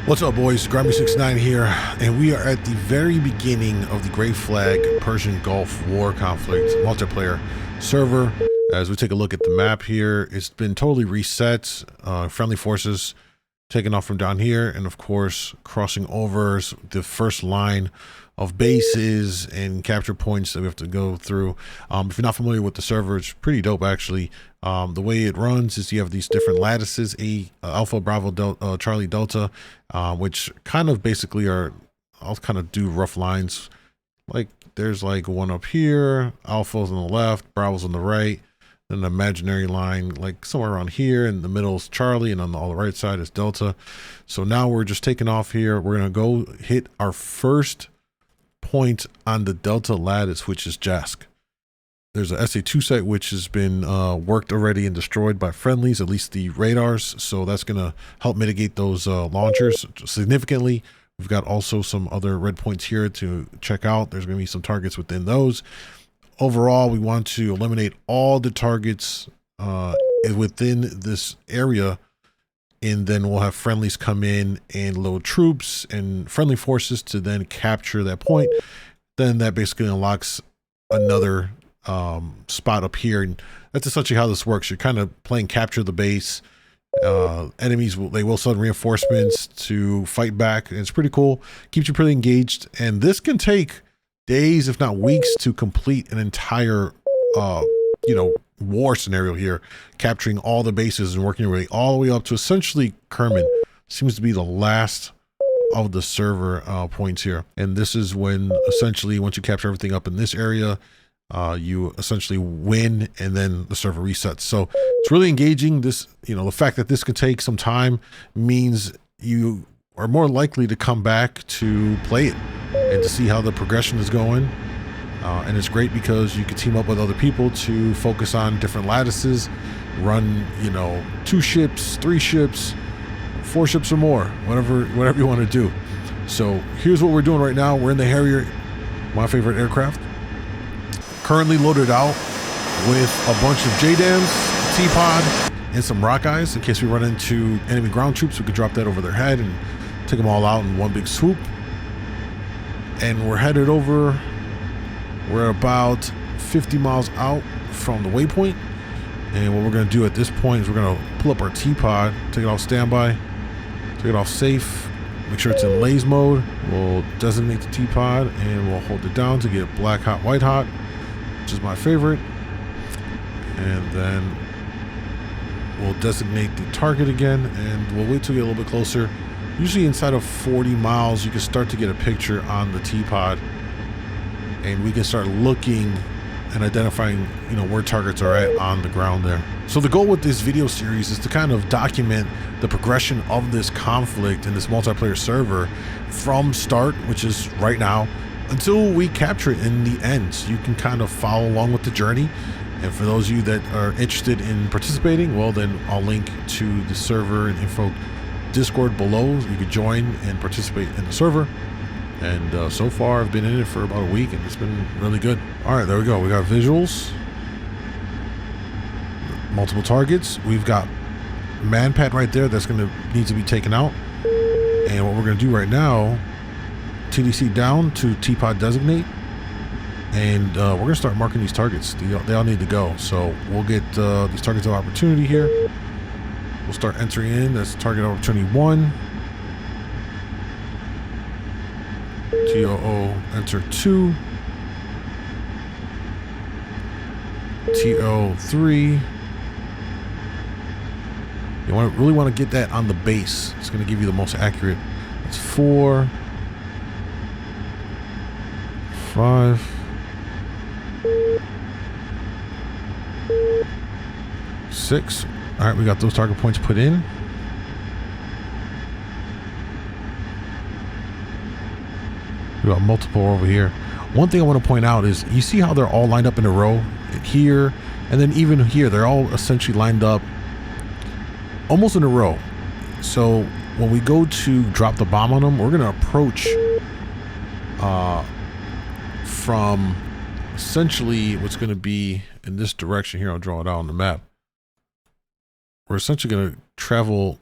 What's up, boys? Grimey69 here, and we are at the very beginning of the Grayflag Persian Gulf War conflict multiplayer server. As we take a look at the map here, it's been totally reset. Friendly forces taken off from down here, and of course crossing over the first line of bases and capture points that we have to go through. If you're not familiar with the server, it's pretty dope actually. The way it runs is you have these different lattices, Alpha, Bravo, Delta, Charlie, Delta, which kind of basically are, I'll kind of do rough lines. Like there's like one up here, Alpha's on the left, Bravo's on the right, then an imaginary line like somewhere around here, in the middle is Charlie, and on the right side is Delta. So now we're just taking off here. We're gonna go hit our first point on the Delta lattice, which is Jask. There's a SA-2 site which has been worked already and destroyed by friendlies, at least the radars, so that's going to help mitigate those launchers significantly. We've got also some other red points here to check out. There's going to be some targets within those. Overall, we want to eliminate all the targets within this area, and then we'll have friendlies come in and load troops and friendly forces to then capture that point. Then that basically unlocks another spot up here, and that's essentially how this works. You're kind of playing capture the base. Enemies will send reinforcements to fight back, and it's pretty cool. Keeps you pretty engaged, and this can take days, if not weeks, to complete an entire war scenario here, capturing all the bases and working your way all the way up to essentially Kerman. Seems to be the last of the server points here, and this is when essentially once you capture everything up in this area, you essentially win, and then the server resets. So it's really engaging. This, the fact that this could take some time means you are more likely to come back to play it and to see how the progression is going. And it's great because you can team up with other people to focus on different lattices, run, 2 ships, 3 ships, 4 ships or more, whatever you want to do. So here's what we're doing right now. We're in the Harrier, my favorite aircraft. Currently loaded out with a bunch of JDAMs, T-Pod, and some rock eyes in case we run into enemy ground troops. We can drop that over their head and take them all out in one big swoop. And we're headed over. We're about 50 miles out from the waypoint. And what we're going to do at this point is we're going to pull up our T-Pod, take it off standby, take it off safe, make sure it's in laze mode. We'll designate the T-Pod and we'll hold it down to get black hot, white hot, which is my favorite. And then we'll designate the target again, and we'll wait till we get a little bit closer. Usually inside of 40 miles, you can start to get a picture on the T-Pod, and we can start looking and identifying, where targets are at on the ground there. So the goal with this video series is to kind of document the progression of this conflict in this multiplayer server from start, which is right now, until we capture it in the end. So you can kind of follow along with the journey. And for those of you that are interested in participating, well, then I'll link to the server and info Discord below. You could join and participate in the server. And so far I've been in it for about a week, and it's been really good. All right, there we go. We got visuals, multiple targets. We've got Manpad right there that's going to need to be taken out. And what we're going to do right now, TDC down to T-Pod designate, and we're going to start marking these targets. They all need to go. So we'll get these targets of opportunity here. We'll start entering in. That's target opportunity 1. TOO enter 2. TO 3. You really want to get that on the base. It's going to give you the most accurate. It's 4. 5. 6. All right, we got those target points put in. We got multiple over here. One thing I want to point out is you see how they're all lined up in a row here, and then even here they're all essentially lined up almost in a row. So when we go to drop the bomb on them, we're going to approach from essentially what's going to be in this direction here. I'll draw it out on the map. We're essentially going to travel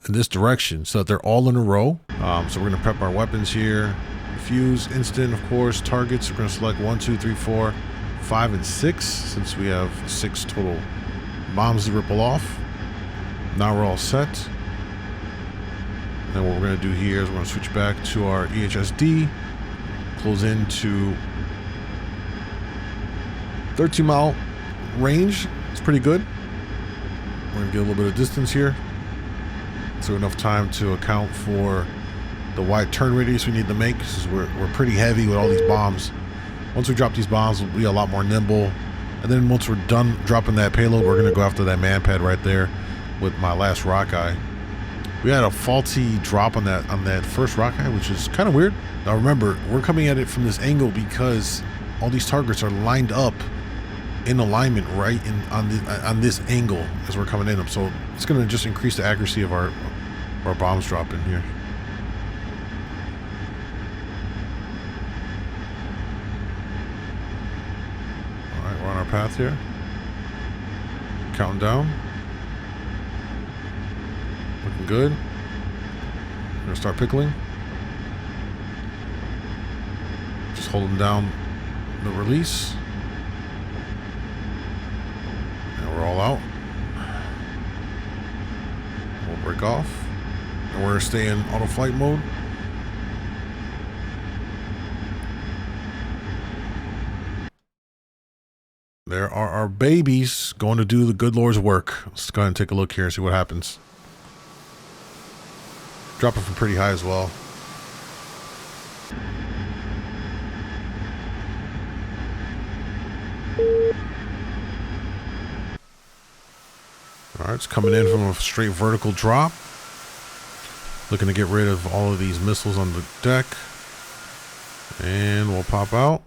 in this direction so that they're all in a row. So we're gonna prep our weapons here. Fuse, instant, of course. Targets, we're gonna select 1, 2, 3, 4, 5, and 6, since we have 6 total bombs to ripple off. Now we're all set. And then what we're gonna do here is we're gonna switch back to our EHSD, close into 13-mile range. It's pretty good. We're gonna get a little bit of distance here, so enough time to account for the wide turn radius we need to make, because we're pretty heavy with all these bombs. Once we drop these bombs, we'll be a lot more nimble. And then once we're done dropping that payload, we're gonna go after that Manpad right there with my last rockeye. We had a faulty drop on that first rockeye, which is kind of weird. Now remember, we're coming at it from this angle because all these targets are lined up in alignment right on this angle as we're coming in them. So it's gonna just increase the accuracy of our bombs dropping here. We're on our path here. Counting down. Looking good. We're gonna start pickling. Just holding down the release. And we're all out. We'll break off. And we're gonna stay in auto flight mode. There are our babies going to do the good Lord's work. Let's go ahead and take a look here and see what happens. Dropping from pretty high as well. All right, it's coming in from a straight vertical drop. Looking to get rid of all of these missiles on the deck. And we'll pop out.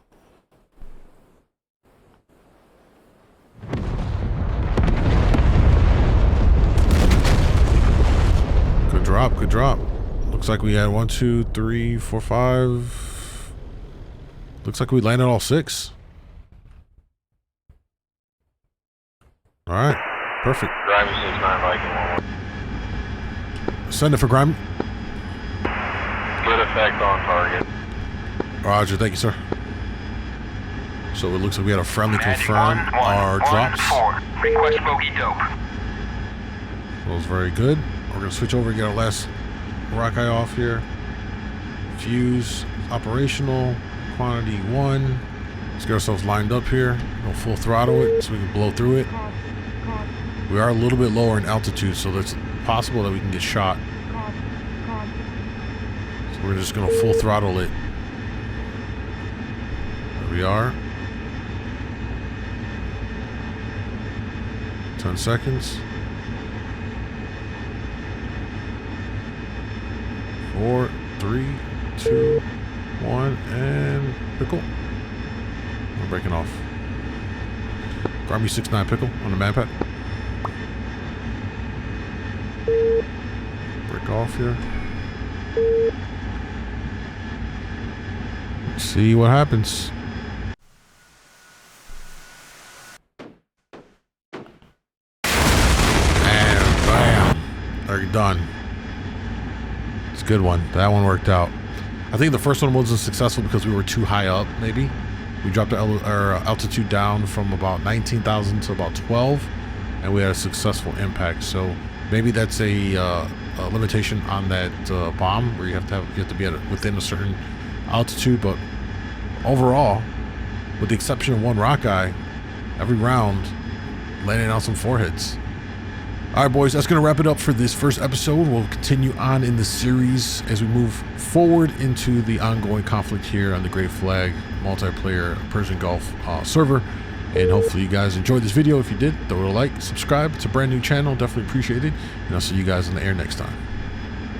Good drop. Looks like we had 1, 2, 3, 4, 5. Looks like we landed all 6. All right, perfect. Grimey 6-9 Viking 1-1. Send it for Grimey. Good effect on target. Roger, thank you, sir. So it looks like we had a friendly confirm our drops. Request bogey dope. That was very good. We're gonna switch over and get our last rockeye off here. Fuse operational. Quantity 1. Let's get ourselves lined up here. Go full throttle it so we can blow through it. We are a little bit lower in altitude, so it's possible that we can get shot. So we're just gonna full throttle it. There we are. 10 seconds. 4, 3, 2, 1, and pickle. We're breaking off. Grimey 6-9 pickle on the Manpad. Break off here. Let's see what happens. And bam. They're done. Good one. That one worked out. I think the first one wasn't successful because we were too high up, maybe. We dropped our altitude down from about 19,000 to about 12, and we had a successful impact. So maybe that's a limitation on that bomb, where you have to be within a certain altitude. But overall, with the exception of one rockeye, every round landing on some 4 hits. All right, boys, that's going to wrap it up for this first episode. We'll continue on in the series as we move forward into the ongoing conflict here on the Grayflag multiplayer Persian Gulf server. And hopefully you guys enjoyed this video. If you did, throw it a like, subscribe. It's a brand new channel. Definitely appreciate it. And I'll see you guys in the air next time.